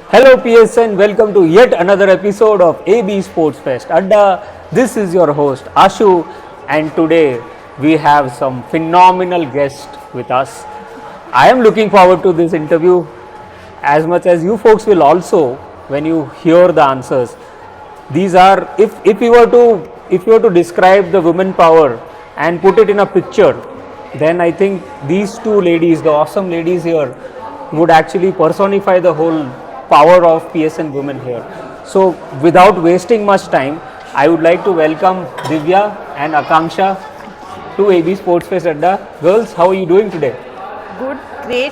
Hello PSN, welcome to yet another episode of AB Sports Fest Adda. This is your host Ashu, and today we have some phenomenal guest with us. I am looking forward to this interview as much as you folks will also when you hear the answers. These are if you were to describe the women power and put it in a picture, then I think these two ladies, the awesome ladies here, would actually personify the whole power of PSN women here. So without wasting much time, I would like to welcome Divya and Akanksha to AB Sports Fest Adda. Girls, how are you doing today? Good, great.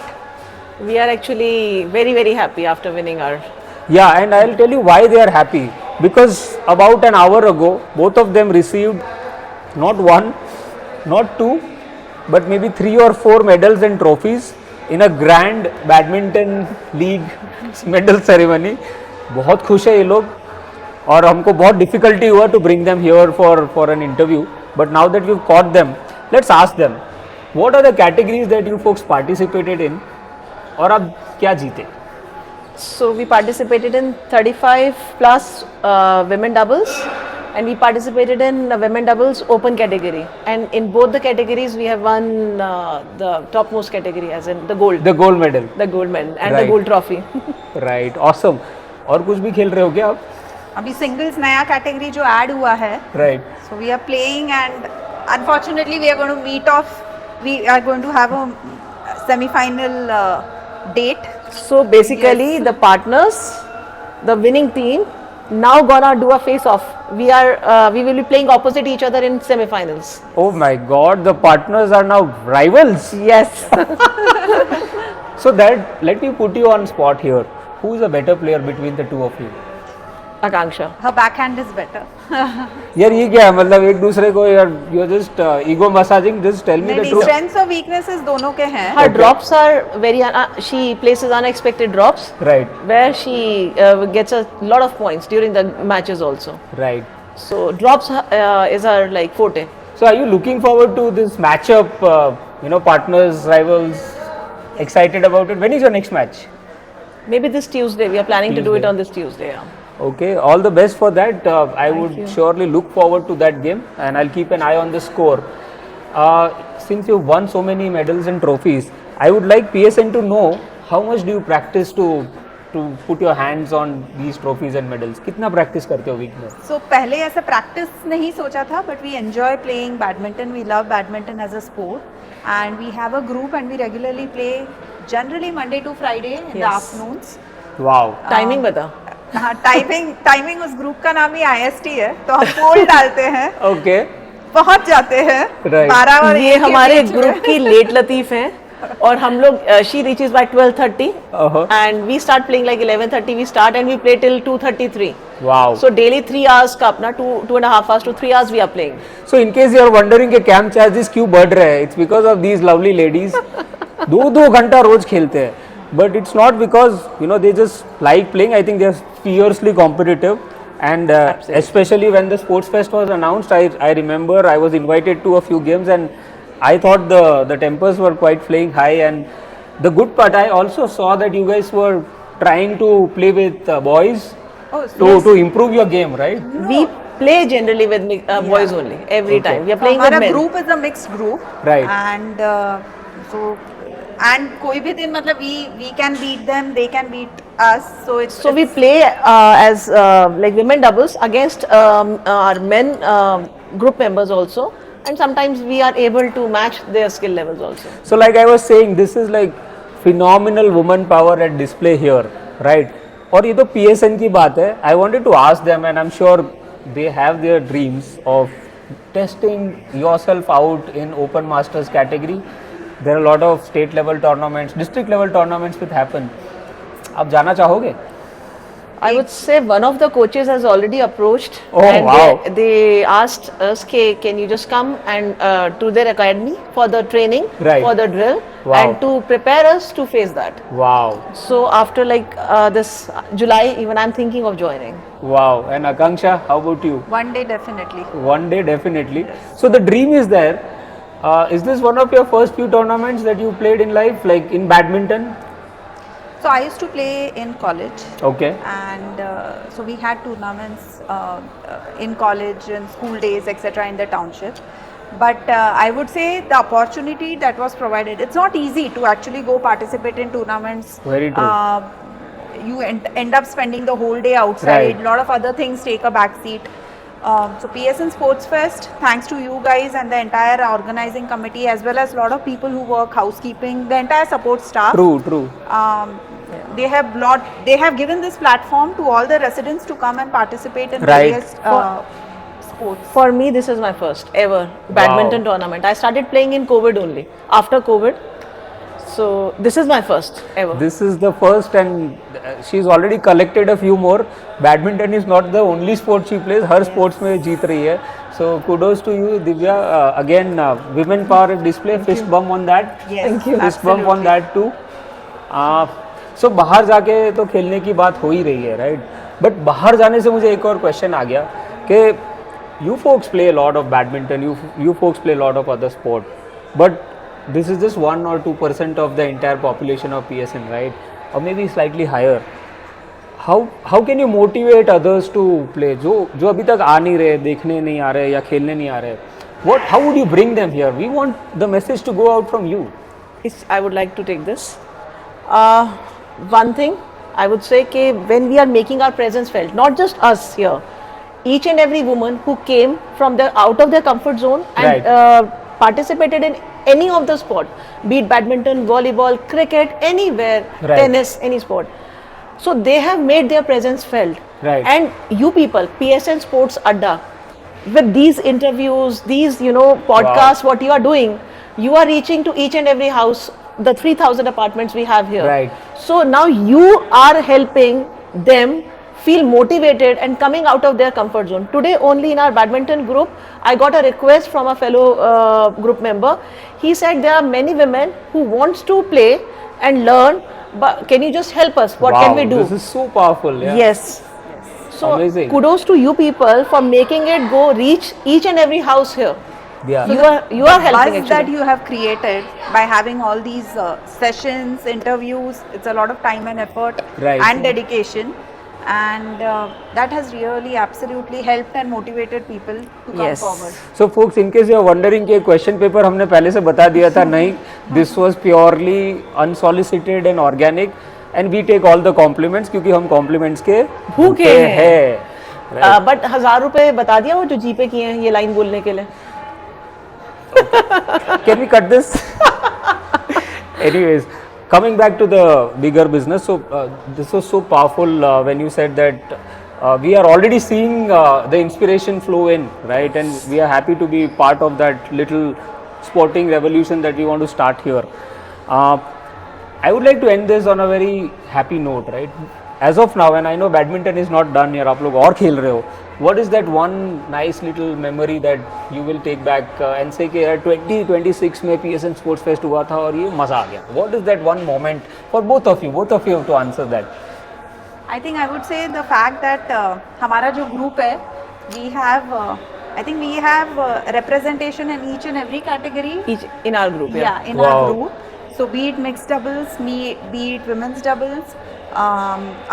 We are actually very happy after winning our. Yeah, and I'll tell you why they are happy. Because about an hour ago, both of them received not one, not two, but maybe 3 or 4 medals and trophies in a grand badminton league medal ceremony. बहुत खुश है ये लोग और हमको बहुत difficulty हुआ to bring them here for an interview. But now that we've caught them, let's ask them, what are the categories that you folks participated in और आप क्या जीते? So we participated in 35 plus women doubles, and we participated in the women doubles open category. And in both the categories, we have won the topmost category, as in the gold. The gold medal. The gold medal and Right. the gold trophy. Right, awesome. और कुछ भी खेल रहे हो क्या आप? अभी singles नया कैटेगरी जो ऐड हुआ है, Right. so we are playing and unfortunately we are going to meet off. We are going to have a semi-final date. So basically, Yes. the partners, the winning team, now gonna do a face-off. We will be playing opposite each other in semi-finals. Oh my God, the partners are now rivals. Yes. So that let me put you on spot here. Who is a better player between the two of you? Akanksha. Her backhand is better. यार ये क्या है मतलब एक दूसरे को यार you are just ego massaging just tell me the नहीं, ट्रूथ strengths और weaknesses दोनों के हैं. Her Okay. drops are very. She places unexpected drops right where she gets a lot of points during the matches also. Right So drops is her like forte. So are you looking forward to this matchup partners rivals excited about it? When is your next match? Maybe this Tuesday. We are planning to do it Tuesday. on this Tuesday. Yeah. Okay, all the best for that. I would you. surely look forward to that game and I'll keep an eye on the score. Since you've won so many medals and trophies, I would like PSN to know how much do you practice to put your hands on these trophies and medals? कितना practice करते हो week में? So पहले ऐसा practice नहीं सोचा था, but we enjoy playing badminton. We love badminton as a sport, and we have a group and we regularly play. Generally Monday to Friday in the Yes. afternoons. Wow. Timing बता. हाँ, timing उस group का नाम ही IST है, तो हम पोल डालते हैं, Okay. पहुंच जाते हैं Right. 12 और ये 1 के हमारे बीच में। ग्रुप की लेट लतीफ हैं और हम लोग she reaches by 12:30 Uh-huh. and we start playing like 11:30 we start and we play till 2:33. Wow. So daily 3 hours का अपना 2.5 hours to 3 hours we are playing. So in case you are wondering कि camp charges क्यों बढ़ रहे हैं, it's because of these lovely ladies. 2 घंटा रोज खेलते हैं. But it's not because they just like playing. I think they're fiercely competitive. And Absolutely. especially when the sports fest was announced, I remember I was invited to a few games and I thought the tempers were quite flying high. And the good part, I also saw that you guys were trying to play with boys Oh, to improve your game, right? We play generally with boys only every Okay. time. We are So playing with हमारा men. Group is a mixed group, Right. And so and कोई भी दिन मतलब we can beat them, they can beat us, so it's So we play as like women doubles against our men group members also, and sometimes we are able to match their skill levels also. So like I was saying, this is like phenomenal woman power at display here, right? और ये तो PSN की बात है. I wanted to ask them, and I'm sure they have their dreams of testing yourself out in Open Masters category. There are a lot of state level tournaments, district level tournaments which happen. आप जाना चाहोगे? I would say one of the coaches has already approached Oh, and wow. they asked us, can you just come and to their academy for the training, Right. for the drill, Wow. and to prepare us to face that. Wow, So after like this July, even I'm thinking of joining. wow. And Akanksha, how about you? One day definitely. One day, definitely. So the dream is there. Is this one of your first few tournaments that you played in life, like in badminton? So I used to play in college. Okay. And so we had tournaments in college and school days, etc., in the township. But I would say the opportunity that was provided, it's not easy to actually go participate in tournaments. Very true. You end up spending the whole day outside. Right. A lot of other things take a back seat. So PSN Sports Fest, thanks to you guys and the entire organizing committee, as well as a lot of people who work housekeeping, the entire support staff. True. They have given this platform to all the residents to come and participate in Right. various sports. For me, this is my first ever badminton tournament. I started playing in COVID only, after COVID. So this is my first ever. This is the first, and she's already collected a few more. Badminton is not the only sport she plays. Her sports में जीत रही है. So kudos to you, Divya. Again, women power display. Fist bump on that. Yes, Thank you. Fist bump on that too. So बाहर जाके तो खेलने की बात हो ही रही है, right? But बाहर जाने से मुझे एक और question आ गया कि you folks play a lot of badminton. You folks play a lot of other sport, but this is just 1 or 2% of the entire population of PSN, right? Or maybe slightly higher. How can you motivate others to play? जो अभी तक आ नहीं रहे, देखने नहीं आ रहे या खेलने नहीं आ रहे, how would you bring them here? We want the message to go out from you. I would like to take this. One thing I would say कि when we are making our presence felt, not just us here, each and every woman who came from out of their comfort zone and participated in any of the sport, be it badminton, volleyball, cricket, anywhere, Right. tennis, any sport. So they have made their presence felt. Right. And you people, PSN Sports Adda, with these interviews, these podcasts, what you are doing, you are reaching to each and every house, the 3,000 apartments we have here. Right. So now you are helping them feel motivated and coming out of their comfort zone. Today only in our badminton group, I got a request from a fellow group member. He said there are many women who wants to play and learn, but can you just help us? What can we do? This is so powerful. Yeah. Yes. So Amazing. kudos to you people for making it go reach each and every house here. Yeah. You are helping Buzz actually. that you have created by having all these sessions, interviews, it's a lot of time and effort Right. and dedication, and that has really absolutely helped and motivated people to come Yes. forward. So folks, in case you are wondering कि question paper हमने पहले से बता दिया था, नहीं, this was purely unsolicited and organic, and we take all the compliments क्योंकि हम compliments के भूखे हैं। हैं। बट 1,000 रुपए बता दिया वो जो जीपे किए हैं ये लाइन बोलने के लिए. Can we cut this? Anyways, coming back to the bigger business, so this was so powerful when you said that we are already seeing the inspiration flow in, right? And we are happy to be part of that little sporting revolution that we want to start here. I would like to end this on a very happy note, right? As of now, and I know badminton is not done here, आप लोग और खेल रहे हो. What is that one nice little memory that you will take back and say कि यार 2026 में PSN Sports Fest हुआ था और ये मजा आ गया. What is that one moment for both of you have to answer that. I think I would say the fact that हमारा जो group है, we have I think we have representation in each and every category. Each in our group. Yeah, in Wow. our group. So be it mixed doubles, be it women's doubles,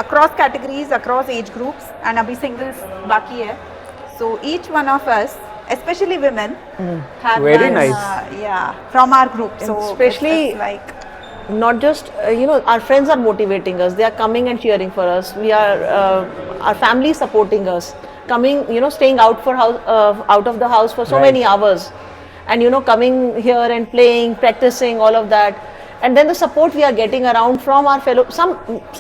across categories, across age groups, and abhi singles baki hai. So each one of us, especially women, have Very done, nice. yeah, from our group. So Especially it's like Not just our friends are motivating us. They are coming and cheering for us. We are our family supporting us. Coming, staying out out of the house for so Right. many hours, and coming here and playing, practicing, all of that. And then the support we are getting around from our fellow.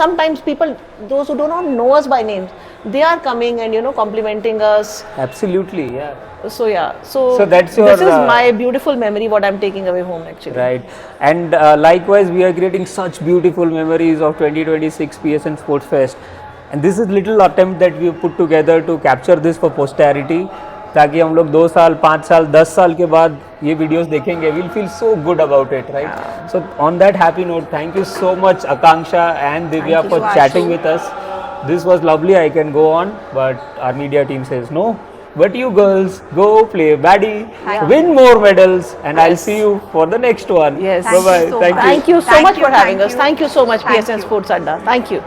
Sometimes people, those who do not know us by names, they are coming and complimenting us. Absolutely, yeah. So yeah. So that's your, this is my beautiful memory. What I'm taking away home actually. Right. And likewise, we are creating such beautiful memories of 2026 PSN Sports Fest. And this is little attempt that we put together to capture this for posterity. ताकि हम लोग 2 साल, 5 साल, 10 साल के बाद ये videos देखेंगे. We'll feel so good about it, right? So on that happy note, thank you so much Akanksha and Divya Thank you, for Ashu. chatting with us. This was lovely. I can go on, but our media team says no. but you girls go play baddie, Yeah. win more medals, and I'll Yes. see you for the next one. Yes. Bye bye. so Thank much. you. Thank you so Thank much you, for having thank us. you. Thank you so much, Thank PSN you. Sports Adda. Thank you.